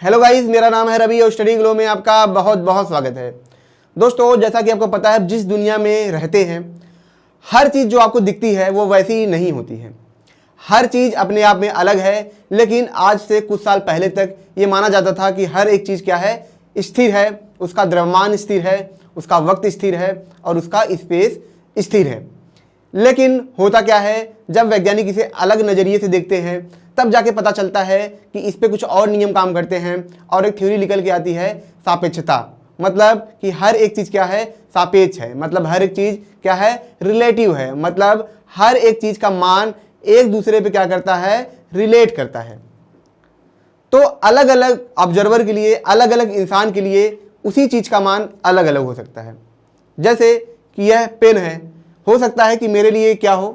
Hello guys, मेरा नाम है रवि और स्टडी ग्लो में आपका बहुत बहुत स्वागत है। दोस्तों, जैसा कि आपको पता है, जिस दुनिया में रहते हैं हर चीज़ जो आपको दिखती है वो वैसी ही नहीं होती है। हर चीज़ अपने आप में अलग है, लेकिन आज से कुछ साल पहले तक ये माना जाता था कि हर एक चीज़ क्या है, स्थिर है, उसका द्रव्यमान स्थिर है, उसका वक्त स्थिर है और उसका स्पेस स्थिर है। लेकिन होता क्या है, जब वैज्ञानिक इसे अलग नज़रिए से देखते हैं तब जाके पता चलता है कि इस पे कुछ और नियम काम करते हैं और एक थ्योरी निकल के आती है, सापेक्षता। मतलब कि हर एक चीज़ क्या है, सापेक्ष है। मतलब हर एक चीज़ क्या है, रिलेटिव है। मतलब हर एक चीज़ का मान एक दूसरे पे क्या करता है, रिलेट करता है। तो अलग अलग ऑब्जर्वर के लिए, अलग अलग इंसान के लिए उसी चीज़ का मान अलग अलग हो सकता है। जैसे कि यह पेन है, हो सकता है कि मेरे लिए क्या हो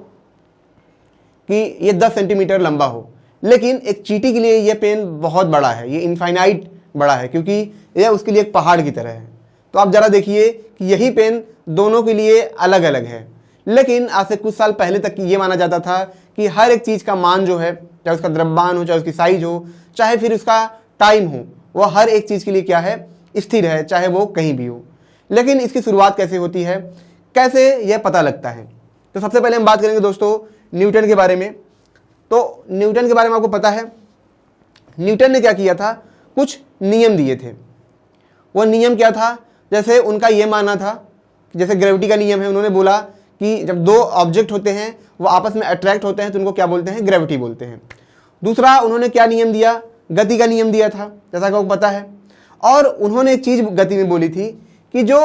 कि ये 10 सेंटीमीटर लंबा हो, लेकिन एक चींटी के लिए यह पेन बहुत बड़ा है, ये इनफाइनाइट बड़ा है, क्योंकि यह उसके लिए एक पहाड़ की तरह है। तो आप ज़रा देखिए कि यही पेन दोनों के लिए अलग अलग है। लेकिन आज से कुछ साल पहले तक ये माना जाता था कि हर एक चीज़ का मान जो है, चाहे उसका द्रव्यमान हो, चाहे उसकी साइज हो, चाहे फिर उसका टाइम हो, वो हर एक चीज़ के लिए क्या है, स्थिर है, चाहे वो कहीं भी हो। लेकिन इसकी शुरुआत कैसे होती है, कैसे यह पता लगता है? तो सबसे पहले हम बात करेंगे दोस्तों न्यूटन के बारे में। तो न्यूटन के बारे में आपको पता है, न्यूटन ने क्या किया था, कुछ नियम दिए थे। वो नियम क्या था, जैसे उनका ये मानना था कि जैसे ग्रेविटी का नियम है, उन्होंने बोला कि जब दो ऑब्जेक्ट होते हैं वो आपस में अट्रैक्ट होते हैं तो उनको क्या बोलते हैं, ग्रेविटी बोलते हैं। दूसरा उन्होंने क्या नियम दिया, गति का नियम दिया था, जैसा कि आपको पता है। और उन्होंने एक चीज़ गति में बोली थी कि जो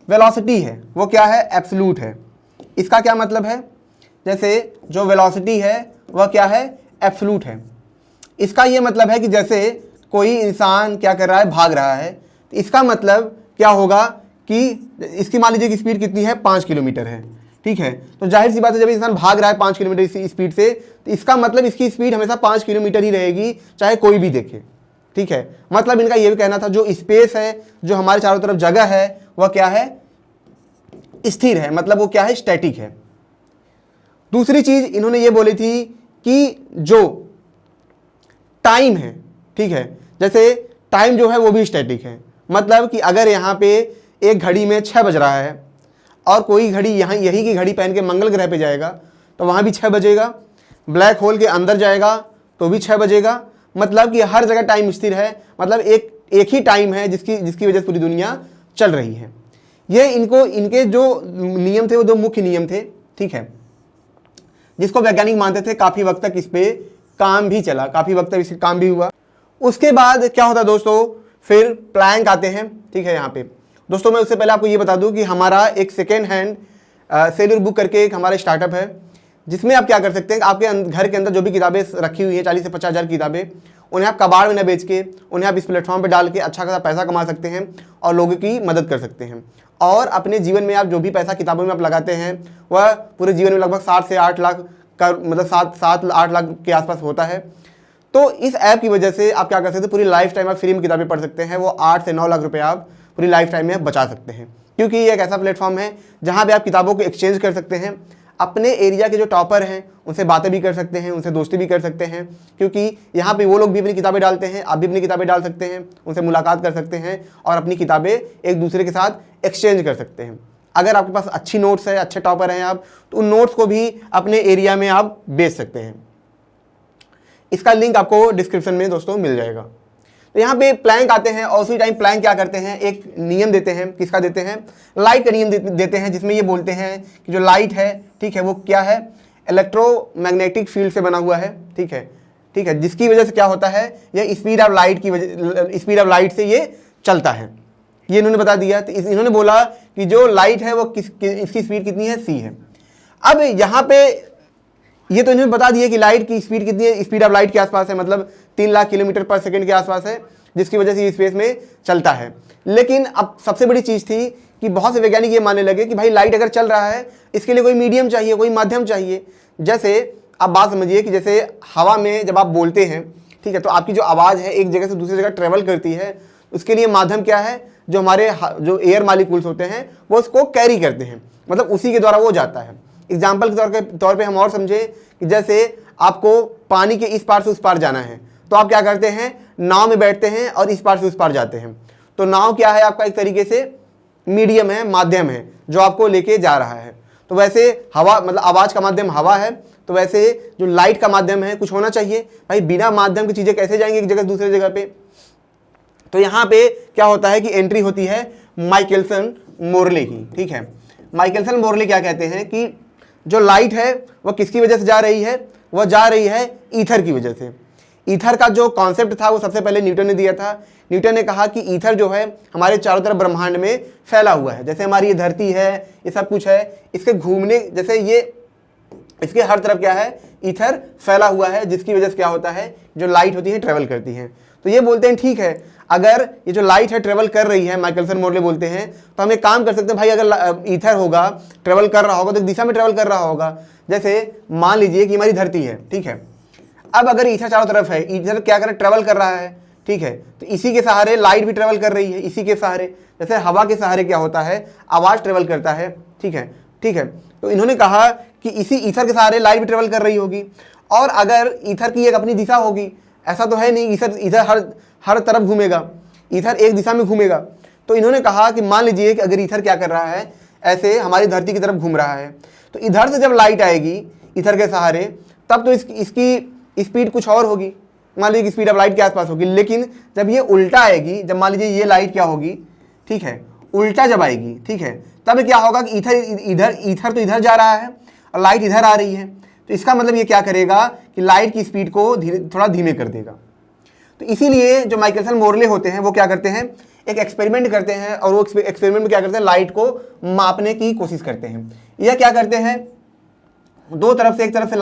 वेलोसिटी है वो क्या है, एब्सोल्यूट है। इसका क्या मतलब है, जैसे जो वेलोसिटी है वह क्या है, एब्सोल्यूट है। इसका ये मतलब है कि जैसे कोई इंसान क्या कर रहा है, भाग रहा है, तो इसका मतलब क्या होगा कि इसकी मान लीजिए कि स्पीड कितनी है, 5 किलोमीटर है, ठीक है। तो जाहिर सी बात है, जब इंसान भाग रहा है 5 किलोमीटर स्पीड से, तो इसका मतलब इसकी स्पीड हमेशा 5 किलोमीटर ही रहेगी, चाहे कोई भी देखे, ठीक है। मतलब इनका ये भी कहना था जो स्पेस है, जो हमारे चारों तरफ जगह है, वह क्या है, स्थिर है। मतलब वो क्या है, स्टैटिक है। दूसरी चीज इन्होंने ये बोली थी कि जो टाइम है, ठीक है, जैसे टाइम जो है वो भी स्टैटिक है। मतलब कि अगर यहाँ पे एक घड़ी में 6 बज रहा है और कोई घड़ी यहाँ यही की घड़ी पहन के मंगल ग्रह पे जाएगा तो वहाँ भी 6 बजेगा, ब्लैक होल के अंदर जाएगा तो भी 6 बजेगा। मतलब कि हर जगह टाइम स्थिर है। मतलब एक ही टाइम है जिसकी वजह से पूरी दुनिया चल रही है। ये इनके जो नियम थे वो 2 मुख्य नियम थे, ठीक है, जिसको वैज्ञानिक मानते थे। काफ़ी वक्त तक इस पे काम भी चला, काफ़ी वक्त तक इस काम भी हुआ। उसके बाद क्या होता है दोस्तों, फिर प्लैंक आते हैं, ठीक है। यहाँ पे दोस्तों मैं उससे पहले आपको ये बता दूं कि हमारा एक सेकेंड हैंड सेलर बुक करके एक हमारा स्टार्टअप है, जिसमें आप क्या कर सकते हैं, आपके घर के अंदर जो भी किताबें रखी हुई हैं, 40 से 50 हज़ार किताबें, उन्हें आप कबाड़ में न बेच के उन्हें आप इस प्लेटफॉर्म पर डाल के अच्छा खासा पैसा कमा सकते हैं और लोगों की मदद कर सकते हैं। और अपने जीवन में आप जो भी पैसा किताबों में आप लगाते हैं वह पूरे जीवन में लगभग 7 से 8 लाख का, मतलब 7-8 लाख के आसपास होता है। तो इस ऐप की वजह से आप क्या कर सकते हैं, पूरी लाइफ टाइम आप फ्री में किताबें पढ़ सकते हैं। वो 8 से 9 लाख रुपए आप पूरी लाइफ टाइम में बचा सकते हैं, क्योंकि ये एक ऐसा प्लेटफॉर्म है जहाँ पे आप किताबों को एक्सचेंज कर सकते हैं। अपने एरिया के जो टॉपर हैं उनसे बातें भी कर सकते हैं, उनसे दोस्ती भी कर सकते हैं, क्योंकि यहाँ पे वो लोग भी अपनी किताबें डालते हैं, आप भी अपनी किताबें डाल सकते हैं, उनसे मुलाकात कर सकते हैं और अपनी किताबें एक दूसरे के साथ एक्सचेंज कर सकते हैं। अगर आपके पास अच्छी नोट्स है, अच्छे टॉपर हैं आप, तो उन नोट्स को भी अपने एरिया में आप बेच सकते हैं। इसका लिंक आपको डिस्क्रिप्शन में दोस्तों मिल जाएगा। तो यहाँ पे प्लैंक आते हैं और उसी टाइम प्लैंक क्या करते हैं, एक नियम देते हैं। किसका देते हैं, लाइट का नियम देते हैं, जिसमें ये बोलते हैं कि जो लाइट है, ठीक है, वो क्या है, इलेक्ट्रोमैग्नेटिक फील्ड से बना हुआ है, ठीक है, ठीक है, जिसकी वजह से क्या होता है, ये स्पीड ऑफ लाइट की वजह, स्पीड ऑफ लाइट से ये चलता है। ये इन्होंने बता दिया। तो इन्होंने बोला कि जो लाइट है वो इसकी स्पीड कितनी है, c है। अब यहाँ पे ये तो इन्होंने बता दिया कि लाइट की स्पीड कितनी है, स्पीड ऑफ लाइट के आसपास है, मतलब 3 लाख किलोमीटर पर सेकंड के आसपास है, जिसकी वजह से ये स्पेस में चलता है। लेकिन अब सबसे बड़ी चीज़ थी कि बहुत से वैज्ञानिक ये मानने लगे कि भाई लाइट अगर चल रहा है, इसके लिए कोई मीडियम चाहिए, कोई माध्यम चाहिए। जैसे आप बात समझिए कि जैसे हवा में जब आप बोलते हैं, ठीक है, तो आपकी जो आवाज़ है एक जगह से दूसरी जगह ट्रेवल करती है, उसके लिए माध्यम क्या है, जो हमारे जो एयर मालिक्यूल्स होते हैं वो उसको कैरी करते हैं, मतलब उसी के द्वारा वो जाता है। एग्जाम्पल के तौर पे हम और समझे कि जैसे आपको पानी के इस पार से उस पार जाना है, तो आप क्या करते हैं, नाव में बैठते हैं और इस पार से उस पार जाते हैं। तो नाव क्या है आपका, एक तरीके से मीडियम है, माध्यम है जो आपको लेके जा रहा है। तो वैसे हवा, मतलब आवाज़ का माध्यम हवा है, तो वैसे जो लाइट का माध्यम है कुछ होना चाहिए भाई, बिना माध्यम की चीज़ें कैसे जाएंगी एक जगह से दूसरे जगह पे। तो यहाँ पे क्या होता है कि एंट्री होती है माइकलसन मोर्ले की, ठीक है। माइकलसन मोर्ले क्या कहते हैं कि जो लाइट है वह किसकी वजह से जा रही है, वह जा रही है ईथर की वजह से। ईथर का जो कॉन्सेप्ट था वो सबसे पहले न्यूटन ने दिया था। न्यूटन ने कहा कि ईथर जो है हमारे चारों तरफ ब्रह्मांड में फैला हुआ है, जैसे हमारी ये धरती है, ये सब कुछ है, इसके घूमने जैसे ये इसके हर तरफ क्या है, ईथर फैला हुआ है, जिसकी वजह से क्या होता है, जो लाइट होती है ट्रेवल करती है। तो ये बोलते हैं ठीक है, अगर ये जो लाइट है ट्रेवल कर रही है, माइकलसन मोर्ले बोलते हैं, तो हम एक काम कर सकते हैं भाई, अगर ईथर होगा ट्रेवल कर रहा होगा तो एक दिशा में ट्रेवल कर रहा होगा। जैसे मान लीजिए कि हमारी धरती है, ठीक है। अब अगर ईथर चारों तरफ है, ईथर क्या कर ट्रेवल कर रहा है, ठीक है, तो इसी के सहारे लाइट भी ट्रेवल कर रही है, इसी के सहारे। जैसे हवा के सहारे क्या होता है, आवाज़ ट्रेवल करता है, ठीक है, ठीक है। तो इन्होंने कहा कि इसी ईथर के सहारे लाइट भी ट्रेवल कर रही होगी। और अगर ईथर की एक अपनी दिशा होगी, ऐसा तो है नहीं ईथर हर तरफ घूमेगा, ईथर एक दिशा में घूमेगा। तो इन्होंने कहा कि मान लीजिए कि अगर ईथर क्या कर रहा है, ऐसे हमारी धरती की तरफ घूम रहा है, तो इधर से जब लाइट आएगी ईथर के सहारे, तब तो इसकी स्पीड कुछ और होगी, मान लीजिए कि स्पीड ऑफ लाइट के आसपास होगी। लेकिन जब ये उल्टा आएगी, जब मान लीजिए ये लाइट क्या होगी, ठीक है, उल्टा जब आएगी, ठीक है, तब क्या होगा कि ईथर तो इधर जा रहा है और लाइट इधर आ रही है। तो इसका मतलब ये क्या करेगा कि लाइट की स्पीड को थोड़ा धीमे कर देगा। तो इसीलिए जो माइकलसन मोर्ले होते हैं वो क्या करते हैं, एक एक्सपेरिमेंट करते हैं, और वो एक्सपेरिमेंट में क्या करते हैं, लाइट को मापने की कोशिश करते हैं। यह क्या करते हैं, दो तरफ से, एक तरफ से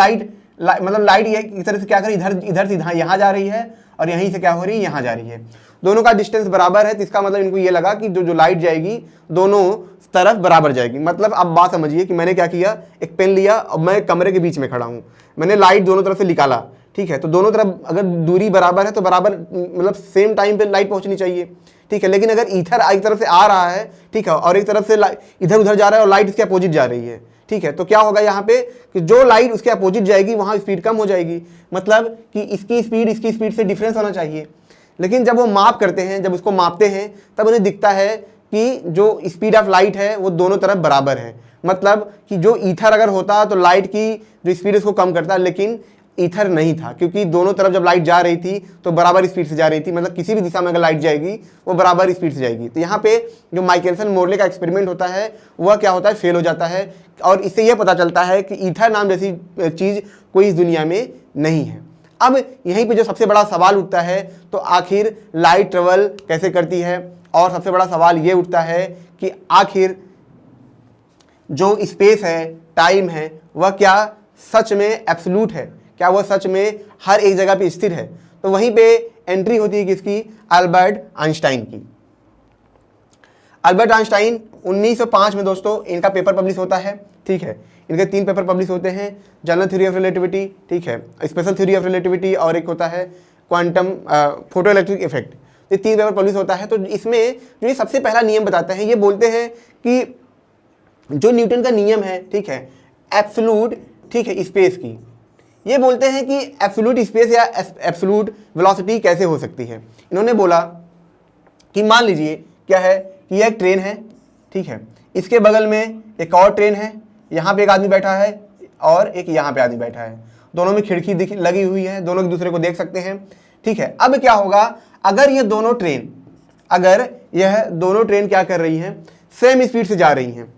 मतलब लाइट ये एक तरह से क्या कर इधर से यहाँ जा रही है, और यहीं से क्या हो रही है, यहाँ जा रही है। दोनों का डिस्टेंस बराबर है, तो इसका मतलब इनको ये लगा कि जो लाइट जाएगी दोनों तरफ बराबर जाएगी। मतलब आप बात समझिए कि मैंने क्या किया, एक पेन लिया और मैं कमरे के बीच में खड़ा हूँ, मैंने लाइट दोनों तरफ से निकाला, ठीक है। तो दोनों तरफ अगर दूरी बराबर है तो बराबर, मतलब सेम टाइम पे लाइट पहुंचनी चाहिए, ठीक है। लेकिन अगर ईथर एक तरफ से आ रहा है, ठीक है, और एक तरफ से इधर उधर जा रहा है और लाइट इसके अपोजिट जा रही है, ठीक है, तो क्या होगा यहाँ पे कि जो लाइट उसके अपोजिट जाएगी वहाँ स्पीड कम हो जाएगी। मतलब कि इसकी स्पीड से डिफरेंस होना चाहिए। लेकिन जब वो माप करते हैं, जब उसको मापते हैं, तब उन्हें दिखता है कि जो स्पीड ऑफ लाइट है वो दोनों तरफ बराबर है। मतलब कि जो ईथर अगर होता तो लाइट की जो स्पीड उसको कम करता, लेकिन ईथर नहीं था, क्योंकि दोनों तरफ जब लाइट जा रही थी तो बराबर स्पीड से जा रही थी। मतलब किसी भी दिशा में अगर लाइट जाएगी वो बराबर स्पीड से जाएगी। तो यहाँ पे जो माइकलसन मोर्ले का एक्सपेरिमेंट होता है वह क्या होता है, फेल हो जाता है, और इससे यह पता चलता है कि ईथर नाम जैसी चीज़ कोई इस दुनिया में नहीं है। अब यहीं पे जो सबसे बड़ा सवाल उठता है, तो आखिर लाइट ट्रेवल कैसे करती है, और सबसे बड़ा सवाल ये उठता है कि आखिर जो स्पेस है, टाइम है, वह क्या सच में एब्सोल्यूट है, क्या वह सच में हर एक जगह पे स्थिर है। तो वहीं पे एंट्री होती है किसकी, अल्बर्ट आइंस्टाइन की। अल्बर्ट आइंस्टाइन 1905 में दोस्तों इनका पेपर पब्लिश होता है, ठीक है। इनके 3 पेपर पब्लिश होते हैं, जनरल थ्योरी ऑफ रिलेटिविटी, ठीक है, स्पेशल थ्योरी ऑफ रिलेटिविटी, और एक होता है क्वांटम फोटो इलेक्ट्रिक इफेक्ट। ये 3 पेपर पब्लिश होता है। तो इसमें जो ये सबसे पहला नियम बताते हैं, ये बोलते हैं कि जो न्यूटन का नियम है, ठीक है, एब्सोल्यूट, ठीक है, स्पेस की, ये बोलते हैं कि एब्सोल्यूट स्पेस या एब्सोल्यूट वेलोसिटी कैसे हो सकती है। इन्होंने बोला कि मान लीजिए क्या है कि यह एक ट्रेन है, ठीक है, इसके बगल में एक और ट्रेन है, यहाँ पे एक आदमी बैठा है और एक यहाँ पे आदमी बैठा है, दोनों में खिड़की लगी हुई है, दोनों एक दूसरे को देख सकते हैं, ठीक है। अब क्या होगा, अगर यह दोनों ट्रेन क्या कर रही हैं, सेम स्पीड से जा रही हैं,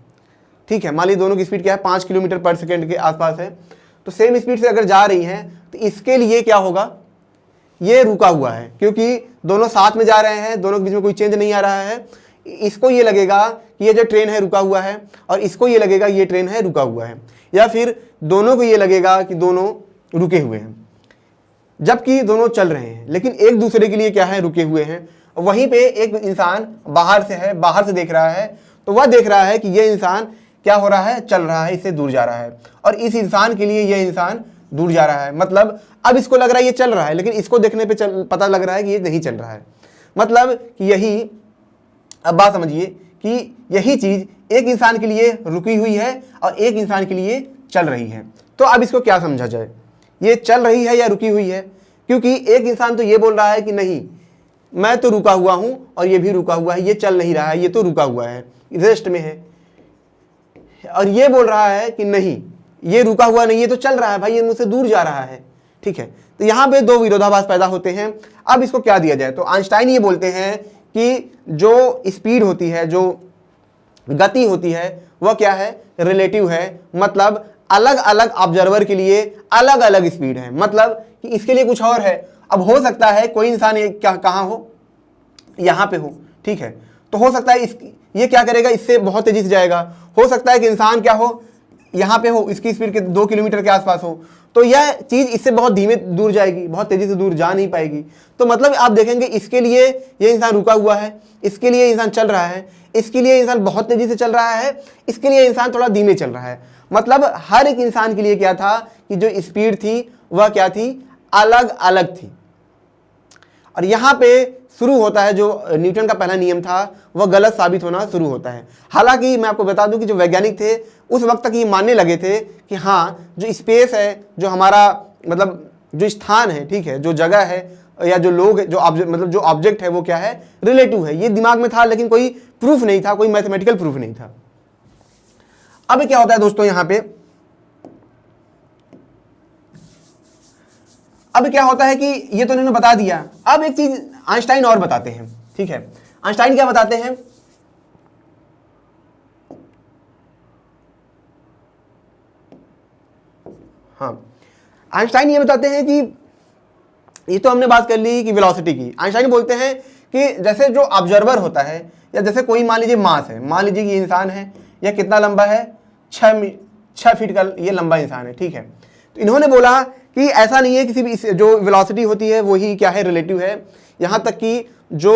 ठीक है, मान लीजिए दोनों की स्पीड क्या है, 5 किलोमीटर पर सेकेंड के आसपास है, तो सेम स्पीड से अगर जा रही हैं, तो इसके लिए क्या होगा, ये रुका हुआ है, क्योंकि दोनों साथ में जा रहे हैं, दोनों के बीच में कोई चेंज नहीं आ रहा है। इसको ये लगेगा कि ये जो ट्रेन है रुका हुआ है, और इसको ये लगेगा ये ट्रेन है रुका हुआ है, या फिर दोनों को ये लगेगा कि दोनों रुके हुए हैं, जबकि दोनों चल रहे हैं, लेकिन एक दूसरे के लिए क्या है, रुके हुए हैं। वहीं पे एक इंसान बाहर से देख रहा है, तो वह देख रहा है कि ये इंसान क्या हो रहा है, चल रहा है, इससे दूर जा रहा है, और इस इंसान के लिए ये इंसान दूर जा रहा है। मतलब अब इसको लग रहा है ये चल रहा है, लेकिन इसको देखने पे पता लग रहा है कि ये नहीं चल रहा है। मतलब कि यही, अब बात समझिए कि यही चीज एक इंसान के लिए रुकी हुई है और एक इंसान के लिए चल रही है। तो अब इसको क्या समझा जाए, ये चल रही है या रुकी हुई है, क्योंकि एक इंसान तो ये बोल रहा है कि नहीं, मैं तो रुका हुआ हूं और ये भी रुका हुआ है, ये चल नहीं रहा है, ये तो रुका हुआ है, रेस्ट में है। और ये बोल रहा है कि नहीं, ये रुका हुआ नहीं, ये तो चल रहा है भाई, ये मुझसे दूर जा रहा है। ठीक है, तो यहां पे दो विरोधाभास पैदा होते हैं। अब इसको क्या दिया जाए? तो आइंस्टाइन ये बोलते हैं कि जो स्पीड होती है, जो गति होती है, वह क्या है? रिलेटिव है। मतलब अलग अलग ऑब्जर्वर के लिए अलग अलग स्पीड है, मतलब कि इसके लिए कुछ और है। अब हो सकता है कोई इंसान ये क्या कहाँ हो, यहाँ पे हो, ठीक है, तो हो सकता है ये क्या करेगा, इससे बहुत तेजी से जाएगा। हो सकता है कि इंसान क्या हो, यहाँ पे हो, इसकी स्पीड के 2 किलोमीटर के आसपास हो, तो यह चीज़ इससे बहुत धीमे दूर जाएगी, बहुत तेजी से दूर जा नहीं पाएगी। तो मतलब आप देखेंगे इसके लिए ये इंसान रुका हुआ है, इसके लिए इंसान चल रहा है, इसके लिए इंसान बहुत तेजी से चल रहा है, इसके लिए इंसान थोड़ा धीमे चल रहा है। मतलब हर एक इंसान के लिए क्या था कि जो स्पीड थी वह क्या थी? अलग अलग थी। और यहाँ पे शुरू होता है जो न्यूटन का पहला नियम था वह गलत साबित होना शुरू होता है। हालांकि मैं आपको बता दूं कि जो वैज्ञानिक थे उस वक्त तक ये मानने लगे थे कि हाँ, जो स्पेस है, जो हमारा मतलब जो स्थान है, ठीक है, जो जगह है या जो लोग, जो मतलब जो ऑब्जेक्ट है वो क्या है? रिलेटिव है। ये दिमाग में था, लेकिन कोई प्रूफ नहीं था, कोई मैथमेटिकल प्रूफ नहीं था। अब क्या होता है दोस्तों, यहां पे अब क्या होता है कि ये तो इन्होंने बता दिया। अब एक चीज आइंस्टाइन और बताते हैं, ठीक है। आइंस्टाइन क्या बताते हैं? हाँ, आइंस्टाइन ये बताते हैं कि ये तो हमने बात कर ली कि वेलोसिटी की। आइंस्टाइन बोलते हैं कि जैसे जो ऑब्जर्वर होता है, या जैसे कोई मान लीजिए मास है, मान लीजिए कि इंसान है, यह कितना लंबा है? 6 फीट का ये लंबा इंसान है, ठीक है। तो इन्होंने बोला कि ऐसा नहीं है, किसी भी जो वेलोसिटी होती है वही क्या है? रिलेटिव है। यहाँ तक कि जो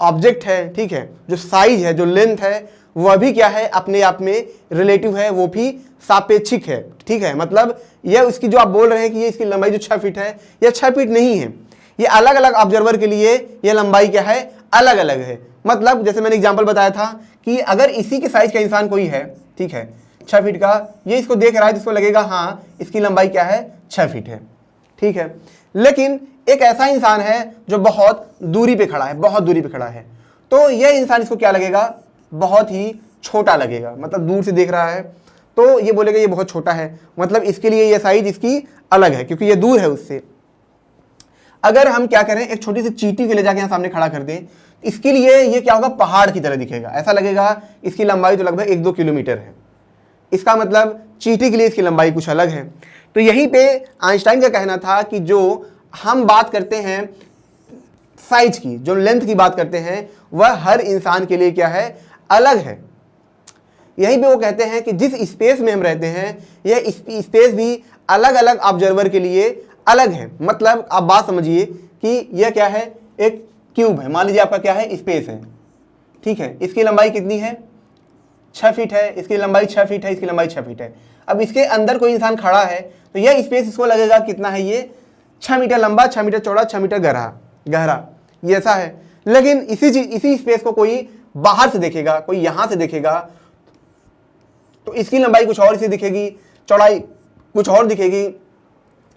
ऑब्जेक्ट है, ठीक है, जो साइज है, जो लेंथ है, वह भी क्या है? अपने आप में रिलेटिव है, वो भी सापेक्षिक है, ठीक है। मतलब यह उसकी जो आप बोल रहे हैं कि ये इसकी लंबाई जो 6 फीट है, यह 6 फीट नहीं है। ये अलग अलग ऑब्जर्वर के लिए यह लंबाई क्या है? अलग अलग है। मतलब जैसे मैंने एग्जांपल बताया था कि अगर इसी के साइज का इंसान कोई है, ठीक है, 6 फीट का, ये इसको देख रहा है तो इसको लगेगा हाँ, इसकी लंबाई क्या है? 6 फीट है, ठीक है। लेकिन एक ऐसा इंसान है जो बहुत दूरी पे खड़ा है, बहुत दूरी पे खड़ा है, तो यह इंसान इसको क्या लगेगा? बहुत ही छोटा लगेगा। मतलब दूर से देख रहा है तो ये बोलेगा ये बहुत छोटा है, मतलब इसके लिए ये साइज इसकी अलग है, क्योंकि ये दूर है उससे। अगर हम क्या करें, एक छोटी सी चींटी को ले जाके यहाँ सामने खड़ा कर दें, इसके लिए ये क्या होगा? पहाड़ की तरह दिखेगा। ऐसा लगेगा इसकी लंबाई तो लगभग 1-2 किलोमीटर है। इसका मतलब चींटी के लिए इसकी लंबाई कुछ अलग है। तो यहीं पे आइंस्टाइन का कहना था कि जो हम बात करते हैं साइज की, जो लेंथ की बात करते हैं, वह हर इंसान के लिए क्या है? अलग है। यहीं पे वो कहते हैं कि जिस स्पेस में हम रहते हैं, यह स्पेस भी अलग अलग ऑब्जर्वर के लिए अलग है। मतलब आप बात समझिए कि यह क्या है? एक क्यूब है, मान लीजिए आपका क्या है? स्पेस है, ठीक है। इसकी लंबाई कितनी है? 6 फीट है। इसकी लंबाई 6 फीट है, इसकी लंबाई 6 फीट है। अब इसके अंदर कोई इंसान खड़ा है तो यह स्पेस इसको लगेगा कितना है? ये 6 मीटर लंबा, 6 मीटर चौड़ा, 6 मीटर गहरा, ये ऐसा है। लेकिन इसी स्पेस को कोई बाहर से देखेगा, कोई यहां से देखेगा, तो इसकी लंबाई कुछ और सी दिखेगी, चौड़ाई कुछ और दिखेगी,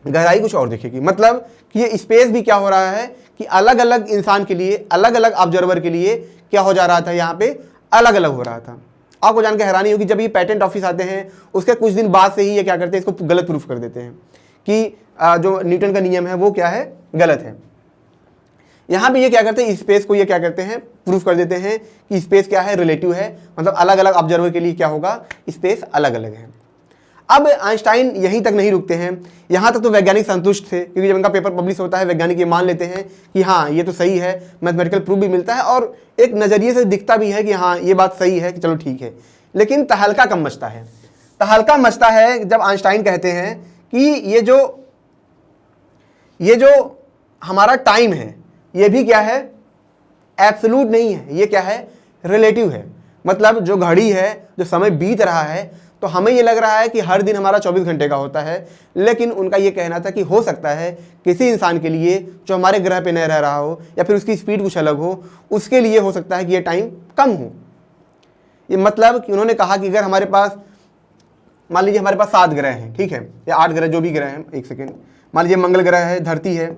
गहराई कुछ और दिखेगी। मतलब कि ये स्पेस भी क्या हो रहा है कि अलग अलग इंसान के लिए, अलग अलग ऑब्जर्वर के लिए क्या हो जा रहा था? यहाँ पे अलग अलग हो रहा था। आपको जानकर हैरानी होगी, जब ये पेटेंट ऑफिस आते हैं उसके कुछ दिन बाद से ही ये क्या करते हैं? इसको गलत प्रूफ कर देते हैं कि जो न्यूटन का नियम है वो क्या है? गलत है। यहाँ भी ये क्या करते हैं? स्पेस को ये क्या करते हैं? प्रूफ कर देते हैं कि स्पेस क्या है? रिलेटिव है। मतलब अलग अलग ऑब्जर्वर के लिए क्या होगा? स्पेस अलग अलग है। अब आइंस्टाइन यहीं तक नहीं रुकते हैं, यहाँ तक तो वैज्ञानिक संतुष्ट थे, क्योंकि जब इनका पेपर पब्लिश होता है वैज्ञानिक ये मान लेते हैं कि हाँ ये तो सही है, मैथमेटिकल प्रूफ भी मिलता है और एक नज़रिए से दिखता भी है कि हाँ ये बात सही है, कि चलो ठीक है। लेकिन तहलका कम मचता है। तहलका मचता है जब आइंस्टाइन कहते हैं कि ये जो हमारा टाइम है ये भी क्या है? एब्सोल्यूट नहीं है, ये क्या है? रिलेटिव है। मतलब जो घड़ी है, जो समय बीत रहा है, तो हमें ये लग रहा है कि हर दिन हमारा 24 घंटे का होता है, लेकिन उनका ये कहना था कि हो सकता है किसी इंसान के लिए जो हमारे ग्रह पे न रह रहा हो या फिर उसकी स्पीड कुछ अलग हो, उसके लिए हो सकता है कि ये टाइम कम हो। ये मतलब कि उन्होंने कहा कि अगर हमारे पास, मान लीजिए हमारे पास 7 ग्रह हैं, ठीक है, या 8 ग्रह, जो भी ग्रह हैं, एक सेकेंड, मान लीजिए मंगल ग्रह है, धरती है,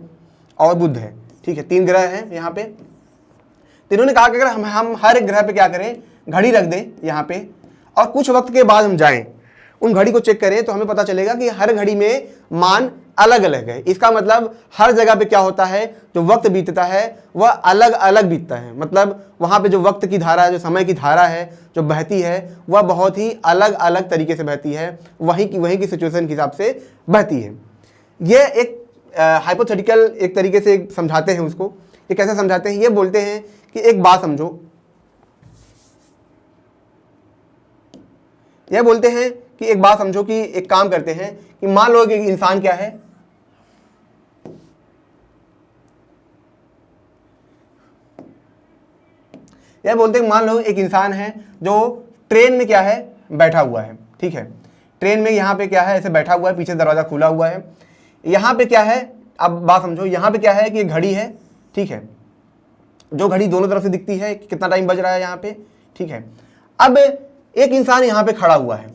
और बुध है, ठीक है, 3 ग्रह हैं यहाँ पे। तो इन्होंने कहा कि अगर हम हर एक ग्रह पे क्या करें, घड़ी रख दें यहाँ पे, और कुछ वक्त के बाद हम जाएं उन घड़ी को चेक करें, तो हमें पता चलेगा कि हर घड़ी में मान अलग अलग है। इसका मतलब हर जगह पे क्या होता है, जो वक्त बीतता है वह अलग अलग बीतता है। मतलब वहाँ पे जो वक्त की धारा है, जो समय की धारा है जो बहती है, वह बहुत ही अलग अलग तरीके से बहती है, वहीं की सिचुएशन के हिसाब से बहती है। ये एक हाइपोथेटिकल एक तरीके से समझाते हैं उसको। ये कैसे समझाते हैं, ये बोलते हैं कि एक बात समझो, यह बोलते हैं कि एक बात समझो कि एक काम करते हैं कि मान लो कि इंसान क्या है, यह बोलते हैं मान लो एक इंसान है जो ट्रेन में क्या है, बैठा हुआ है, ठीक है। ट्रेन में यहाँ पे क्या है, ऐसे बैठा हुआ है, पीछे दरवाजा खुला हुआ है। यहाँ पे क्या है, अब बात समझो, यहाँ पे क्या है कि एक घड़ी है, ठीक है, जो घड़ी दोनों तरफ से दिखती है कि कितना टाइम बज रहा है यहाँ पे, ठीक है। अब एक इंसान यहाँ पे खड़ा हुआ है,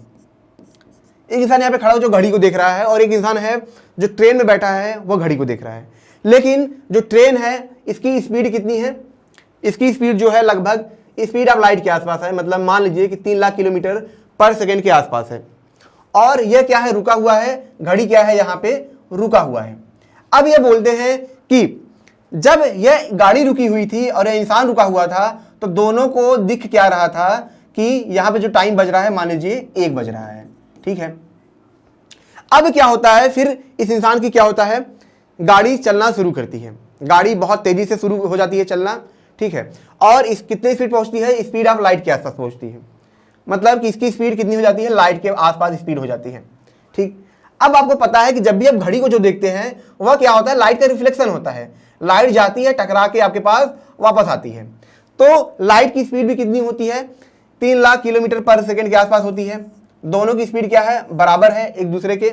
एक इंसान यहाँ पे खड़ा हो जो घड़ी को देख रहा है, और एक इंसान है जो ट्रेन में बैठा है वह घड़ी को देख रहा है। लेकिन जो ट्रेन है इसकी स्पीड कितनी है, इसकी स्पीड जो है लगभग स्पीड ऑफ लाइट के आसपास है। मतलब मान लीजिए कि 3 लाख किलोमीटर पर सेकेंड के आसपास है, और यह क्या है, रुका हुआ है, घड़ी क्या है यहाँ पे रुका हुआ है। अब ये बोलते हैं कि जब यह गाड़ी रुकी हुई थी और यह इंसान रुका हुआ था, तो दोनों को दिख क्या रहा था कि यहाँ पे जो टाइम बज रहा है, मान लीजिए 1 बज रहा है, ठीक है। अब क्या होता है, फिर इस इंसान की क्या होता है, गाड़ी चलना शुरू करती है, गाड़ी बहुत तेजी से शुरू हो जाती है चलना, ठीक है। और इस कितने स्पीड पहुंचती है, स्पीड ऑफ लाइट के आसपास पहुंचती है। मतलब कि इसकी स्पीड कितनी हो जाती है, लाइट के आसपास स्पीड हो जाती है, ठीक। अब आपको पता है कि जब भी आप घड़ी को जो देखते हैं वह क्या होता है, लाइट का रिफ्लेक्शन होता है। लाइट जाती है, टकरा के आपके पास वापस आती है। तो लाइट की स्पीड भी कितनी होती है, 3 लाख किलोमीटर पर सेकेंड के आसपास होती है। दोनों की स्पीड क्या है, बराबर है एक दूसरे के।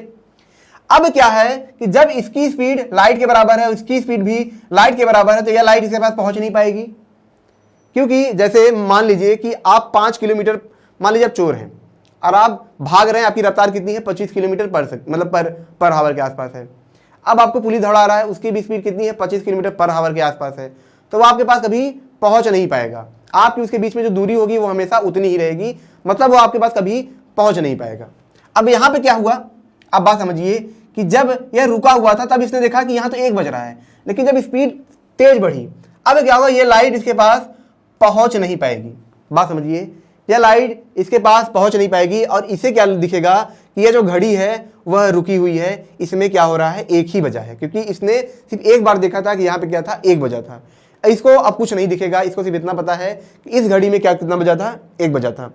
अब क्या है कि जब इसकी स्पीड लाइट के बराबर है, उसकी स्पीड भी लाइट के बराबर है, तो यह लाइट इसके पास पहुंच नहीं पाएगी। क्योंकि जैसे मान लीजिए कि आप 5 किलोमीटर, मान लीजिए आप चोर हैं और आप भाग रहे हैं, आपकी रफ्तार कितनी है, 25 किलोमीटर पर हावर के आसपास है। अब आपको पुलिस दौड़ा रहा है, उसकी भी स्पीड कितनी है, 25 किलोमीटर पर हावर के आसपास है। तो वो आपके पास कभी पहुंच नहीं पाएगा, आपकी उसके बीच में जो दूरी होगी वो हमेशा उतनी ही रहेगी। मतलब वो आपके पास कभी पहुंच नहीं पाएगा। अब यहाँ पे क्या हुआ, अब बात समझिए कि जब यह रुका हुआ था तब इसने देखा कि यहाँ तो 1 बज रहा है, लेकिन जब स्पीड तेज बढ़ी, अब क्या होगा, ये लाइट इसके पास पहुंच नहीं पाएगी। बात समझिए, यह लाइट इसके पास पहुंच नहीं पाएगी, और इसे क्या दिखेगा कि यह जो घड़ी है वह रुकी हुई है, इसमें क्या हो रहा है, 1 ही बजा है। क्योंकि इसने सिर्फ एक बार देखा था कि यहाँ पे क्या था, 1 बजा था। इसको अब कुछ नहीं दिखेगा, इसको सिर्फ इतना पता है कि इस घड़ी में क्या कितना बजा था, 1 बजा था।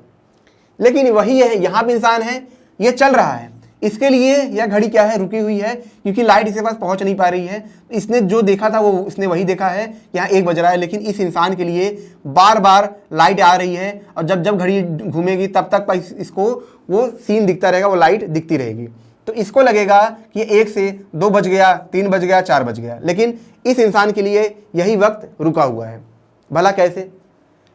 लेकिन वही है, यहाँ पे इंसान है, ये चल रहा है, इसके लिए यह घड़ी क्या है, रुकी हुई है, क्योंकि लाइट इसके पास पहुंच नहीं पा रही है। इसने जो देखा था वो इसने वही देखा है, यहाँ 1 बज रहा है। लेकिन इस इंसान के लिए बार बार लाइट आ रही है, और जब जब घड़ी घूमेगी तब तक इसको वो सीन दिखता रहेगा, वो लाइट दिखती रहेगी। तो इसको लगेगा कि 1 से 2 बज गया, 3 बज गया, 4 बज गया, लेकिन इस इंसान के लिए यही वक्त रुका हुआ है। भला कैसे,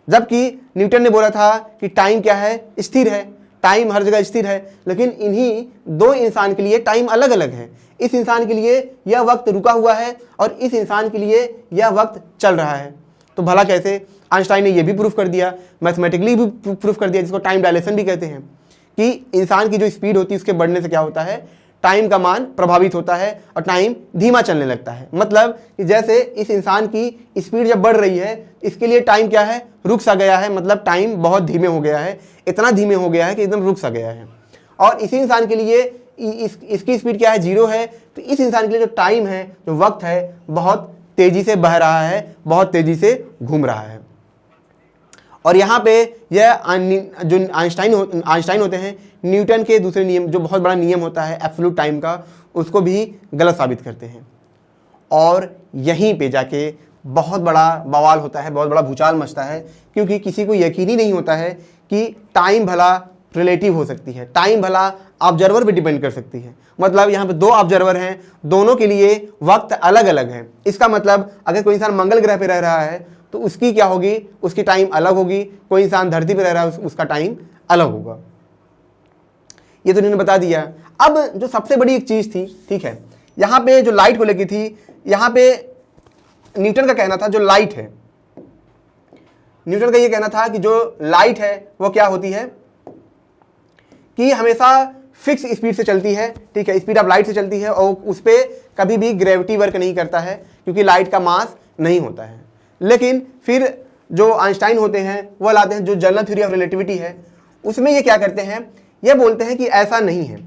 जबकि न्यूटन ने बोला था कि टाइम क्या है, स्थिर है, टाइम हर जगह स्थिर है। लेकिन इन्हीं 2 इंसान के लिए टाइम अलग अलग है। इस इंसान के लिए यह वक्त रुका हुआ है, और इस इंसान के लिए यह वक्त चल रहा है। तो भला कैसे, आइंस्टाइन ने यह भी प्रूफ कर दिया, मैथमेटिकली भी प्रूफ कर दिया, जिसको टाइम डायलेशन भी कहते हैं, कि इंसान की जो स्पीड होती है उसके बढ़ने से क्या होता है, टाइम का मान प्रभावित होता है और टाइम धीमा चलने लगता है। मतलब कि जैसे इस इंसान की स्पीड जब बढ़ रही है, इसके लिए टाइम क्या है, रुक सा गया है। मतलब टाइम बहुत धीमे हो गया है, इतना धीमे हो गया है कि एकदम रुक सा गया है। और इसी इंसान के लिए इसकी स्पीड क्या है, 0 है। तो इस इंसान के लिए जो टाइम है, जो वक्त है, बहुत तेजी से बह रहा है, बहुत तेजी से घूम रहा है। और यहाँ पे यह जो आइंस्टाइन होते हैं, न्यूटन के दूसरे नियम, जो बहुत बड़ा नियम होता है एब्सोल्यूट टाइम का, उसको भी गलत साबित करते हैं। और यहीं पे जाके बहुत बड़ा बवाल होता है, बहुत बड़ा भूचाल मचता है, क्योंकि किसी को यकीन ही नहीं होता है कि टाइम भला रिलेटिव हो सकती है, टाइम भला ऑब्जर्वर पे डिपेंड कर सकती है। मतलब यहाँ पे 2 ऑब्जर्वर हैं, दोनों के लिए वक्त अलग अलग है। इसका मतलब अगर कोई इंसान मंगल ग्रह पे रह रहा है तो उसकी क्या होगी, उसकी टाइम अलग होगी। कोई इंसान धरती पे रह रहा है, उसका टाइम अलग होगा। ये तो इन्होंने बता दिया। अब जो सबसे बड़ी एक चीज़ थी, ठीक है, यहाँ पे जो लाइट को लेकर थी, यहाँ पे न्यूटन का कहना था जो लाइट है, न्यूटन का ये कहना था कि जो लाइट है वो क्या होती है कि हमेशा फिक्स स्पीड से चलती है, ठीक है, स्पीड ऑफ लाइट से चलती है और उस पर कभी भी ग्रेविटी वर्क नहीं करता है क्योंकि लाइट का मास नहीं होता है। लेकिन फिर जो आइंस्टाइन होते हैं वो लाते हैं जो जनरल थ्योरी ऑफ रिलेटिविटी है, उसमें ये क्या करते हैं, ये बोलते हैं कि ऐसा नहीं है।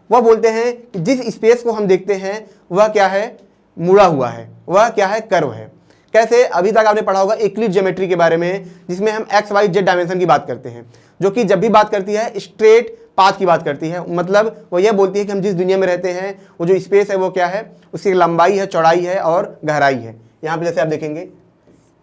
वह बोलते हैं कि जिस स्पेस को हम देखते हैं वह क्या है, मुड़ा हुआ है, वह क्या है, कर्व है। कैसे, अभी तक आपने पढ़ा होगा यूक्लिड ज्योमेट्री के बारे में, जिसमें हम एक्स वाई जेड डायमेंशन की बात करते हैं, जो कि जब भी बात करती है स्ट्रेट पाथ की बात करती है। मतलब वो यह बोलती है कि हम जिस दुनिया में रहते हैं वो जो स्पेस है वो क्या है, उसकी लंबाई है, चौड़ाई है और गहराई है। यहाँ पे जैसे आप देखेंगे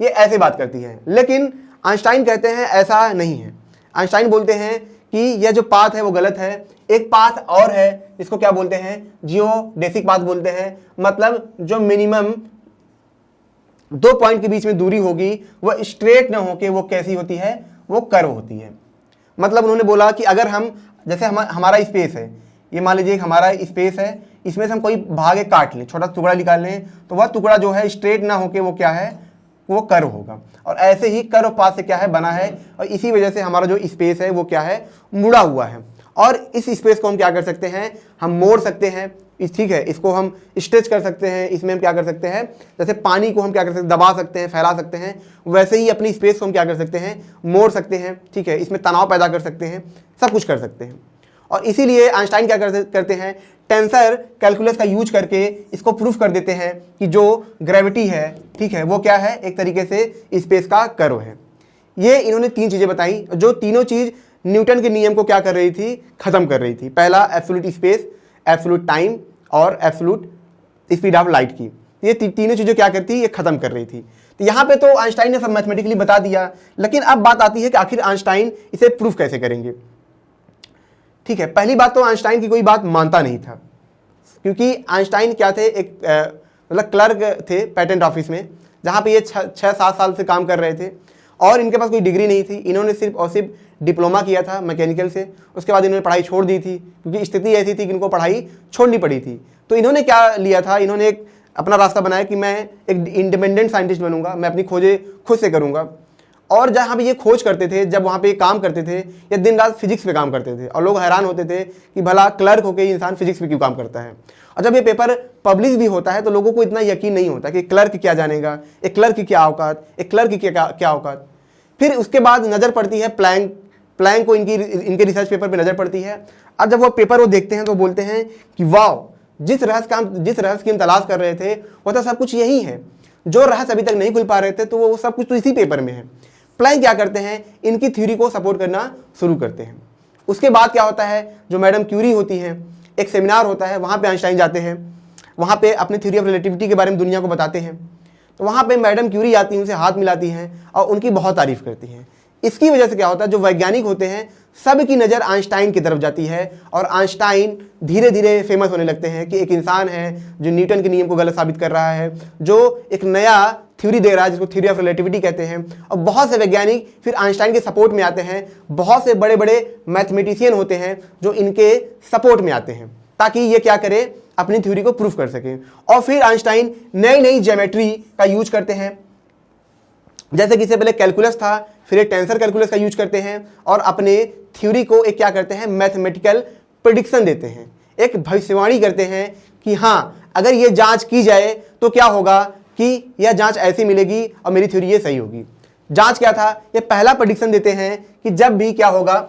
ये ऐसे बात करती है। लेकिन आइंस्टाइन कहते हैं ऐसा नहीं है। आइंस्टाइन बोलते हैं कि यह जो पाथ है वो गलत है। एक पाथ और है, इसको क्या बोलते हैं, जियोडेसिक पाथ बोलते हैं। मतलब जो मिनिमम 2 पॉइंट के बीच में दूरी होगी वह स्ट्रेट ना होके वो कैसी होती है, वो कर्व होती है। मतलब उन्होंने बोला कि अगर हम जैसे हमारा स्पेस है, ये मान लीजिए हमारा स्पेस है, इसमें से हम कोई भाग एक काट लें, छोटा टुकड़ा निकाल लें, तो वह टुकड़ा जो है स्ट्रेट ना होके वो क्या है, वो कर्व होगा। और ऐसे ही कर्व पाथ से क्या है, बना है, और इसी वजह से हमारा जो स्पेस है वो क्या है, मुड़ा हुआ है। और इस स्पेस को हम क्या कर सकते हैं, हम मोड़ सकते हैं, ठीक है, इसको हम स्ट्रेच कर सकते हैं। इसमें हम क्या कर सकते हैं, जैसे पानी को हम क्या कर सकते हैं, दबा सकते हैं, फैला सकते हैं, वैसे ही अपनी स्पेस को हम क्या कर सकते हैं, मोड़ सकते हैं, ठीक है, इसमें तनाव पैदा कर सकते हैं, सब कुछ कर सकते हैं। और इसीलिए आइंस्टाइन क्या करते हैं, टेंसर कैलकुलस का यूज करके इसको प्रूफ कर देते हैं कि जो ग्रेविटी है, ठीक है, वो क्या है, एक तरीके से स्पेस का कर्व है। ये इन्होंने 3 चीज़ें बताई, जो तीनों चीज़ न्यूटन के नियम को क्या कर रही थी, खत्म कर रही थी। पहला एब्सोल्यूट स्पेस, एब्सोल्यूट टाइम और एब्सोल्यूट स्पीड ऑफ लाइट की, ये तीनों चीज़ें क्या करती, ये खत्म कर रही थी। तो यहाँ पे तो आइंस्टाइन ने सब मैथमेटिकली बता दिया, लेकिन अब बात आती है कि आखिर आइंस्टाइन इसे प्रूफ कैसे करेंगे। ठीक है, पहली बात तो आइंस्टाइन की कोई बात मानता नहीं था, क्योंकि आइंस्टाइन क्या थे, एक मतलब क्लर्क थे पेटेंट ऑफिस में, जहाँ पे ये 6-7 साल से काम कर रहे थे और इनके पास कोई डिग्री नहीं थी। इन्होंने सिर्फ और सिर्फ डिप्लोमा किया था मैकेनिकल से। उसके बाद इन्होंने पढ़ाई छोड़ दी थी क्योंकि स्थिति ऐसी थी कि इनको पढ़ाई छोड़नी पड़ी थी। तो इन्होंने क्या लिया था, इन्होंने एक अपना रास्ता बनाया कि मैं एक इंडिपेंडेंट साइंटिस्ट बनूंगा, मैं अपनी खोजें खुद से करूंगा। और जहाँ पे ये खोज करते थे, जब वहाँ पे काम करते थे, ये दिन रात फिजिक्स पे काम करते थे और लोग हैरान होते थे कि भला क्लर्क होकर इंसान फिजिक्स पे क्यों काम करता है। और जब ये पेपर पब्लिश भी होता है तो लोगों को इतना यकीन नहीं होता कि क्लर्क क्या जानेगा, एक क्लर्क की क्या औकात, एक क्लर्क की क्या औकात। फिर उसके बाद नज़र पड़ती है प्लैंक को, इनके रिसर्च पेपर पे नज़र पड़ती है। अब जब वो पेपर वो देखते हैं तो बोलते हैं कि वाह, जिस रहस्य की हम तलाश कर रहे थे वो तो सब कुछ यही है, जो रहस्य अभी तक नहीं खुल पा रहे थे तो वो सब कुछ तो इसी पेपर में है। प्लैंक क्या करते हैं, इनकी थ्योरी को सपोर्ट करना शुरू करते हैं। उसके बाद क्या होता है, जो मैडम क्यूरी होती हैं, एक सेमिनार होता है, वहाँ पे आइंस्टाइन जाते हैं, वहाँ पे अपनी थ्योरी ऑफ रिलेटिविटी के बारे में दुनिया को बताते हैं। तो वहाँ पे मैडम क्यूरी आती हैं, उनसे हाथ मिलाती हैं और उनकी बहुत तारीफ करती हैं। इसकी वजह से क्या होता है, जो वैज्ञानिक होते हैं सब की नज़र आइंस्टाइन की तरफ जाती है और आइंस्टाइन धीरे धीरे फेमस होने लगते हैं कि एक इंसान है जो न्यूटन के नियम को गलत साबित कर रहा है, जो एक नया थ्योरी दे रहा है जिसको थ्योरी ऑफ रिलेटिविटी कहते हैं। और बहुत से वैज्ञानिक फिर आइंस्टाइन के सपोर्ट में आते हैं, बहुत से बड़े बड़े मैथमेटिशियन होते हैं जो इनके सपोर्ट में आते हैं ताकि ये क्या करे, अपनी थ्योरी को प्रूफ कर सके। और फिर आइंस्टाइन नई नई ज्योमेट्री का यूज करते हैं, जैसे कि इससे पहले कैलकुलस था, फिर एक टेंसर कैलकुलस का यूज करते हैं और अपने थ्योरी को एक क्या करते हैं, मैथमेटिकल प्रेडिक्शन देते हैं, एक भविष्यवाणी करते हैं कि हाँ, अगर ये जांच की जाए तो क्या होगा कि यह जांच ऐसी मिलेगी और मेरी थ्योरी ये सही होगी। जांच क्या था, ये पहला प्रेडिक्शन देते हैं कि जब भी क्या होगा,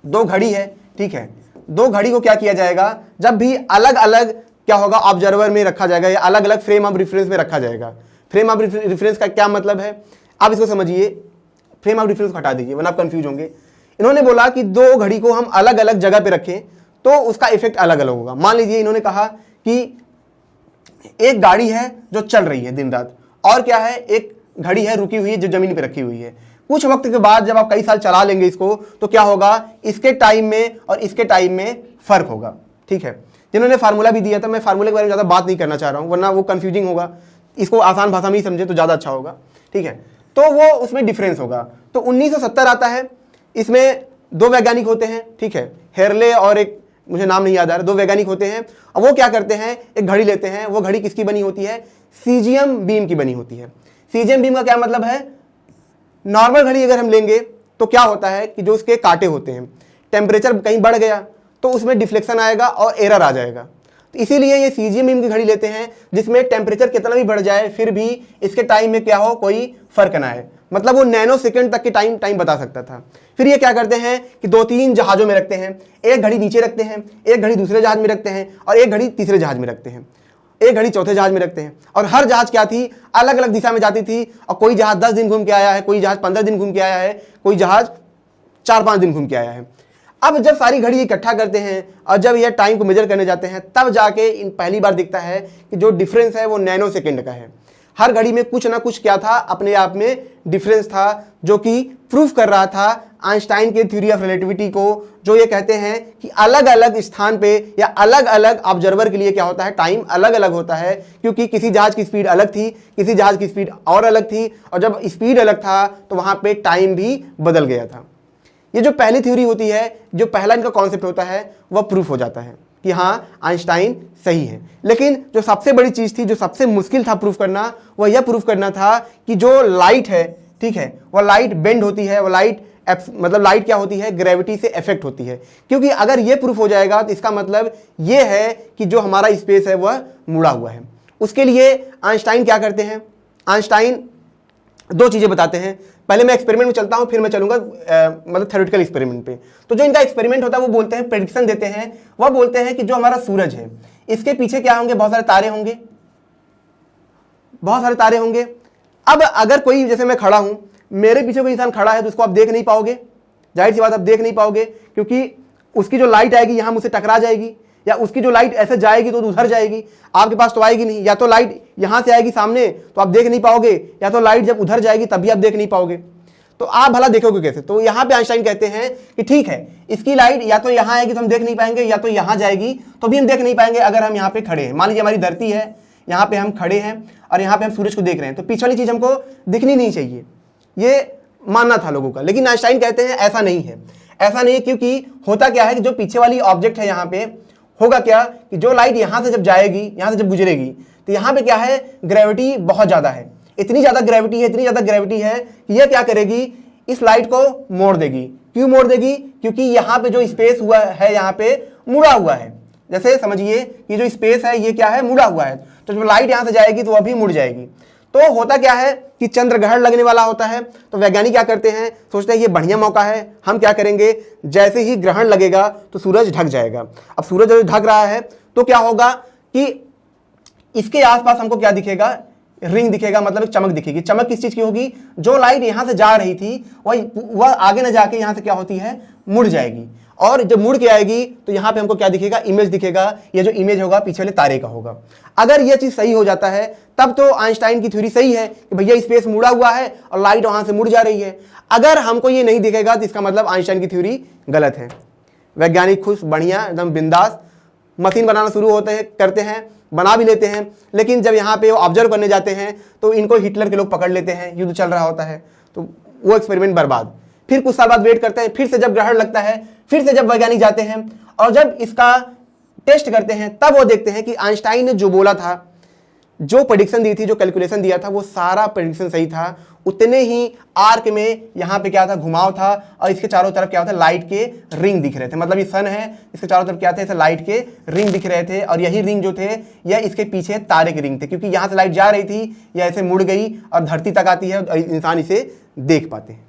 2 घड़ी है, ठीक है, 2 घड़ी को क्या किया जाएगा, जब भी अलग अलग क्या होगा ऑब्जर्वर में रखा जाएगा या अलग अलग फ्रेम ऑफ रेफरेंस में रखा जाएगा। फ्रेम ऑफ रेफरेंस का क्या मतलब है, आप इसको समझिए, फ्रेम ऑफ रेफरेंस को हटा दीजिए वरना आप कंफ्यूज होंगे। इन्होंने बोला कि 2 घड़ी को हम अलग अलग जगह पे रखें तो उसका इफेक्ट अलग अलग होगा। मान लीजिए इन्होंने कहा कि एक गाड़ी है जो चल रही है दिन रात, और क्या है, एक घड़ी है रुकी हुई है जो जमीन पे रखी हुई है। कुछ वक्त के बाद जब आप कई साल चला लेंगे इसको तो क्या होगा, इसके टाइम में और इसके टाइम में फर्क होगा। ठीक है, जिन्होंने फार्मूला भी दिया था, मैं फार्मूले के बारे में ज़्यादा बात नहीं करना चाह रहा हूँ वरना वो कंफ्यूजिंग होगा, इसको आसान भाषा में ही समझे तो ज़्यादा अच्छा होगा। ठीक है, तो वो उसमें डिफरेंस होगा। तो 1970 आता है, इसमें 2 वैज्ञानिक होते हैं, ठीक है, हेरले और एक मुझे नाम नहीं याद आ रहा, 2 वैज्ञानिक होते हैं और वो क्या करते हैं, एक घड़ी लेते हैं। वो घड़ी किसकी बनी होती है, सीजियम बीम की बनी होती है। सीजियम बीम का क्या मतलब है? नॉर्मल घड़ी अगर हम लेंगे तो क्या होता है कि जो उसके कांटे होते हैं, टेम्परेचर कहीं बढ़ गया तो उसमें डिफ्लेक्शन आएगा और एरर आ जाएगा। तो इसीलिए ये सीजियम बीम की घड़ी लेते हैं जिसमें टेम्परेचर कितना भी बढ़ जाए फिर भी इसके टाइम में क्या हो, कोई फर्क ना आए। मतलब वो नैनो सेकंड तक की टाइम बता सकता था। फिर ये क्या करते हैं कि 2-3 जहाज़ों में रखते हैं, एक घड़ी नीचे रखते हैं, एक घड़ी दूसरे जहाज में रखते हैं और एक घड़ी तीसरे जहाज में रखते हैं, एक घड़ी चौथे जहाज में रखते हैं। और हर जहाज क्या थी, अलग अलग दिशा में जाती थी। और कोई जहाज 10 दिन घूम के आया है, कोई जहाज 15 दिन घूम के आया है, कोई जहाज 4-5 दिन घूम के आया है। अब जब सारी घड़ी इकट्ठा करते हैं और जब यह टाइम को मेजर करने जाते हैं तब जाके इन पहली बार दिखता है कि जो डिफरेंस है वो नैनो सेकेंड का है। हर घड़ी में कुछ ना कुछ क्या था, अपने आप में डिफरेंस था, जो कि प्रूफ कर रहा था आइंस्टाइन के थ्योरी ऑफ रिलेटिविटी को, जो ये कहते हैं कि अलग अलग स्थान पे या अलग अलग ऑब्जर्वर के लिए क्या होता है, टाइम अलग अलग होता है। क्योंकि किसी जहाज की स्पीड अलग थी, किसी जहाज की स्पीड और अलग थी, और जब स्पीड अलग था तो वहां पे टाइम भी बदल गया था। ये जो पहली थ्योरी होती है, जो पहला इनका कॉन्सेप्ट होता है, वह प्रूफ हो जाता है कि हाँ आइंस्टाइन सही है। लेकिन जो सबसे बड़ी चीज़ थी, जो सबसे मुश्किल था प्रूफ करना, वह यह प्रूफ करना था कि जो लाइट है, ठीक है, वह लाइट बेंड होती है, वह लाइट मतलब लाइट क्या होती है, ग्रेविटी से इफेक्ट होती है। क्योंकि अगर ये प्रूफ हो जाएगा तो इसका मतलब ये है कि जो हमारा स्पेस है वह मुड़ा हुआ है। उसके लिए आइंस्टाइन क्या करते हैं, आइंस्टाइन 2 चीज़ें बताते हैं। पहले मैं एक्सपेरिमेंट में चलता हूं, फिर मैं चलूंगा मतलब थ्योरेटिकल एक्सपेरिमेंट पे। तो जो इनका एक्सपेरिमेंट होता है वो बोलते हैं, प्रेडिक्शन देते हैं, वह बोलते हैं कि जो हमारा सूरज है इसके पीछे क्या होंगे, बहुत सारे तारे होंगे, बहुत सारे तारे होंगे। अब अगर कोई, जैसे मैं खड़ा हूं, मेरे पीछे कोई इंसान खड़ा है तो उसको आप देख नहीं पाओगे, जाहिर सी बात आप देख नहीं पाओगे, क्योंकि उसकी जो लाइट आएगी यहां मुझसे टकरा जाएगी, या उसकी जो लाइट ऐसे जाएगी तो उधर जाएगी, आपके पास तो आएगी नहीं। या तो लाइट यहां से आएगी सामने तो आप देख नहीं पाओगे, या तो लाइट जब उधर जाएगी तभी आप देख नहीं पाओगे। तो आप भला देखोगे कैसे? तो यहां पे आइंस्टाइन कहते हैं कि ठीक है, इसकी लाइट या तो यहां आएगी तो हम देख नहीं पाएंगे, या तो यहां जाएगी तो भी हम देख नहीं पाएंगे अगर हम यहां पे खड़े हैं। मान लीजिए हमारी धरती है, यहां पे हम खड़े हैं और यहां पे हम सूरज को देख रहे हैं, तो पीछे वाली चीज हमको दिखनी नहीं चाहिए, ये मानना था लोगों का। लेकिन आइंस्टाइन कहते हैं ऐसा नहीं है, ऐसा नहीं है। क्योंकि होता क्या है कि जो पीछे वाली ऑब्जेक्ट है यहाँ पे, होगा क्या कि जो लाइट यहां से जब जाएगी, यहां से जब गुजरेगी, तो यहां पे क्या है, ग्रेविटी बहुत ज्यादा है, इतनी ज्यादा ग्रेविटी है, इतनी ज्यादा ग्रेविटी है कि यह क्या करेगी, इस लाइट को मोड़ देगी। क्यों मोड़ देगी? क्योंकि यहाँ पे जो स्पेस हुआ है यहाँ पे मुड़ा हुआ है। जैसे समझिए कि जो स्पेस है ये क्या है, मुड़ा हुआ है, तो जब लाइट यहाँ से जाएगी तो वह भी मुड़ जाएगी। तो होता क्या है कि चंद्रग्रहण लगने वाला होता है, तो वैज्ञानिक क्या करते हैं, सोचते हैं ये बढ़िया मौका है, हम क्या करेंगे, जैसे ही ग्रहण लगेगा तो सूरज ढक जाएगा। अब सूरज जब ढक रहा है तो क्या होगा कि इसके आसपास हमको क्या दिखेगा, रिंग दिखेगा, मतलब एक चमक दिखेगी। चमक किस चीज की होगी, जो लाइट यहां से जा रही थी वह आगे न जाके यहां से क्या होती है, मुड़ जाएगी। और जब मुड़ के आएगी तो यहां पे हमको क्या दिखेगा, इमेज दिखेगा। ये जो इमेज होगा पीछे वाले तारे का होगा। अगर यह चीज सही हो जाता है तब तो आइंस्टाइन की थ्योरी सही है कि भैया स्पेस मुड़ा हुआ है और लाइट वहां से मुड़ जा रही है। अगर हमको ये नहीं दिखेगा तो इसका मतलब आइंस्टाइन की थ्योरी गलत है। वैज्ञानिक खुश, बढ़िया, एकदम बिंदास मशीन बनाना शुरू होते हैं, करते हैं, बना भी लेते हैं। लेकिन जब यहाँ पे वो ऑब्जर्व करने जाते हैं तो इनको हिटलर के लोग पकड़ लेते हैं, युद्ध चल रहा होता है, तो वो एक्सपेरिमेंट बर्बाद। फिर कुछ साल बाद वेट करते हैं, फिर से जब ग्रहण लगता है, फिर से जब वैज्ञानिक जाते हैं और जब इसका टेस्ट करते हैं, तब वो देखते हैं कि आइंस्टाइन ने जो बोला था, जो प्रेडिक्शन दी थी, जो कैलकुलेशन दिया था, वो सारा प्रेडिक्शन सही था। उतने ही आर्क में यहाँ पे क्या था, घुमाव था, और इसके चारों तरफ क्या होता है, लाइट के रिंग दिख रहे थे। मतलब ये सन है, इसके चारों तरफ क्या थे, ऐसे लाइट के रिंग दिख रहे थे। और यही रिंग जो थे यह इसके पीछे तारे के रिंग थे, क्योंकि यहाँ से लाइट जा रही थी, यह ऐसे मुड़ गई और धरती तक आती है और इंसान इसे देख पाते हैं।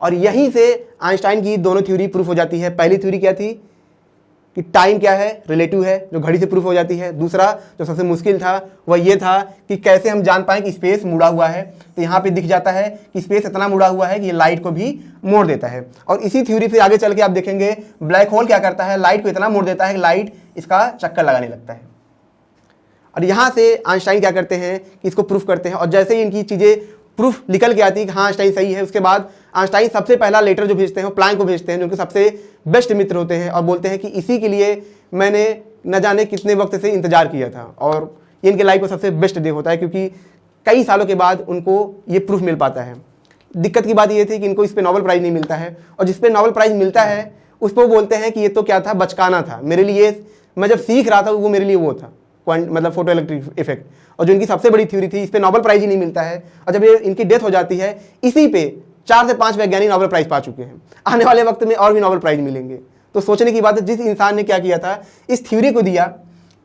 और यहीं से आइंस्टाइन की दोनों थ्योरी प्रूफ हो जाती है। पहली थ्योरी क्या थी कि टाइम क्या है, रिलेटिव है, जो घड़ी से प्रूफ हो जाती है। दूसरा जो सबसे मुश्किल था वह ये था कि कैसे हम जान पाएं कि स्पेस मुड़ा हुआ है। तो यहाँ पे दिख जाता है कि स्पेस इतना मुड़ा हुआ है कि ये लाइट को भी मोड़ देता है। और इसी थ्योरी से आगे चल के आप देखेंगे ब्लैक होल क्या करता है, लाइट को इतना मोड़ देता है कि लाइट इसका चक्कर लगाने लगता है। और यहाँ से आइंस्टाइन क्या करते हैं कि इसको प्रूफ करते हैं। और जैसे ही इनकी चीज़ें प्रूफ निकल के आती है कि हाँ आइंस्टाइन सही है, उसके बाद आइंस्टाइन सबसे पहला लेटर जो भेजते हैं वो प्लैंक को भेजते हैं, जो उनके सबसे बेस्ट मित्र होते हैं, और बोलते हैं कि इसी के लिए मैंने न जाने कितने वक्त से इंतजार किया था। और ये इनके लाइफ का सबसे बेस्ट डे होता है, क्योंकि कई सालों के बाद उनको ये प्रूफ मिल पाता है। दिक्कत की बात ये थी कि इनको इस पर नोबेल प्राइज़ नहीं मिलता है, और जिस पे नोबेल प्राइज़ मिलता है उस पर वो बोलते हैं कि ये तो क्या था, बचकाना था मेरे लिए, मैं जब सीख रहा था वो मेरे लिए वो था, मतलब फोटो इलेक्ट्रिक इफेक्ट। और जो इनकी सबसे बड़ी थ्योरी थी, इस पे नोबेल प्राइज ही नहीं मिलता है, और जब ये इनकी डेथ हो जाती है, इसी पे 4 से 5 वैज्ञानिक नोबेल प्राइज पा चुके हैं। आने वाले वक्त में और भी नोबेल प्राइज मिलेंगे। तो सोचने की बात है, जिस इंसान ने क्या किया था, इस थ्योरी को दिया,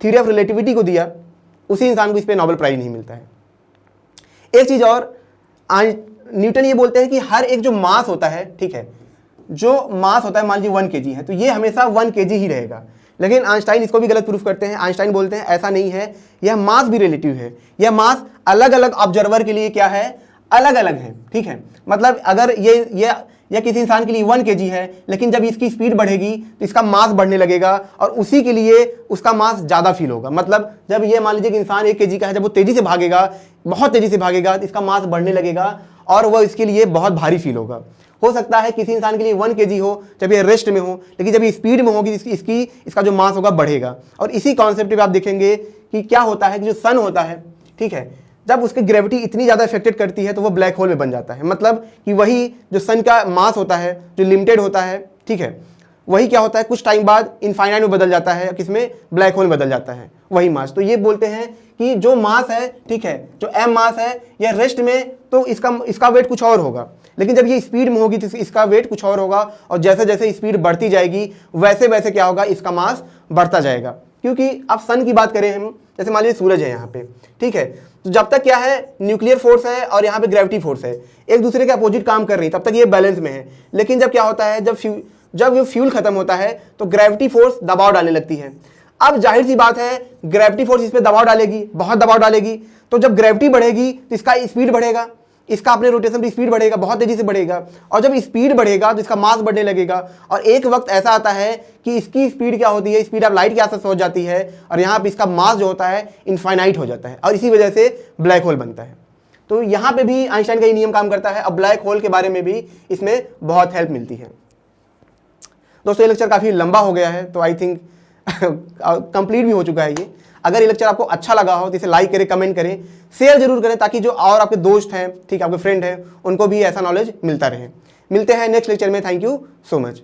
थ्योरी ऑफ रिलेटिविटी को दिया, उसी इंसान को इस पे नोबेल प्राइज नहीं मिलता है। एक चीज और, न्यूटन ये बोलते हैं कि हर एक जो मास होता है, ठीक है, जो मास होता है, मान लीजिए 1 kg है, तो ये हमेशा 1 kg ही रहेगा। लेकिन आइंस्टाइन इसको भी गलत प्रूफ करते हैं। आइंस्टाइन बोलते हैं ऐसा नहीं है, यह मास भी रिलेटिव है, यह मास अलग अलग ऑब्जर्वर के लिए क्या है, अलग अलग है, ठीक है। मतलब अगर ये किसी इंसान के लिए 1 kg है, लेकिन जब इसकी स्पीड बढ़ेगी तो इसका मास बढ़ने लगेगा और उसी के लिए उसका मास ज़्यादा फील होगा। मतलब जब ये मान लीजिए कि इंसान 1 kg का है, जब वो तेज़ी से भागेगा, बहुत तेज़ी से भागेगा, तो इसका मास बढ़ने लगेगा और वह इसके लिए बहुत भारी फील होगा। हो सकता है किसी इंसान के लिए 1 kg हो जब ये रेस्ट में हो, लेकिन जब ये स्पीड में होगी इसका जो मास होगा बढ़ेगा। और इसी कॉन्सेप्ट पे आप देखेंगे कि क्या होता है कि जो सन होता है, ठीक है, जब उसकी ग्रेविटी इतनी ज़्यादा इफेक्टेड करती है तो वो ब्लैक होल में बन जाता है। मतलब कि वही जो सन का मास होता है, जो लिमिटेड होता है, ठीक है, वही क्या होता है, कुछ टाइम बाद इनफाइनाइट में बदल जाता है, किसमें, ब्लैक होल में बदल जाता है वही मास। तो ये बोलते हैं कि जो मास है, ठीक है, जो एम मास है, या रेस्ट में तो इसका वेट कुछ और होगा, लेकिन जब ये स्पीड में होगी तो इसका वेट कुछ और होगा, और जैसे जैसे स्पीड बढ़ती जाएगी वैसे वैसे क्या होगा, इसका मास बढ़ता जाएगा। क्योंकि अब सन की बात करें हम, जैसे मान लीजिए सूरज है यहाँ पे, ठीक है, तो जब तक क्या है, न्यूक्लियर फोर्स है और यहाँ पे ग्रेविटी फोर्स है, एक दूसरे के अपोजिट काम कर रही है, तब तक ये बैलेंस में है। लेकिन जब क्या होता है, जब ये फ्यूल खत्म होता है तो ग्रेविटी फोर्स दबाव डालने लगती है। अब जाहिर सी बात है, ग्रेविटी फोर्स इस पर दबाव डालेगी, बहुत दबाव डालेगी, तो जब ग्रेविटी बढ़ेगी तो इसका स्पीड बढ़ेगा, इसका अपने रोटेशन की स्पीड बढ़ेगा, बहुत तेजी से बढ़ेगा, और जब स्पीड बढ़ेगा तो इसका मास बढ़ने लगेगा। और एक वक्त ऐसा आता है कि इसकी स्पीड क्या होती है, स्पीड ऑफ लाइट के आसपास पहुंच जाती है, और यहाँ पे इसका मास जो होता है इनफाइनाइट हो जाता है, और इसी वजह से ब्लैक होल बनता है। तो यहाँ पे भी आइंस्टाइन का ये नियम काम करता है। अब ब्लैक होल के बारे में भी इसमें बहुत हेल्प मिलती है। दोस्तों, ये लेक्चर काफ़ी लंबा हो गया है, तो आई थिंक कंप्लीट भी हो चुका है ये। अगर ये लेक्चर आपको अच्छा लगा हो तो इसे लाइक करें, कमेंट करें, शेयर जरूर करें, ताकि जो और आपके दोस्त हैं, ठीक है, आपके फ्रेंड हैं, उनको भी ऐसा नॉलेज मिलता रहे। मिलते हैं नेक्स्ट लेक्चर में। Thank you so much.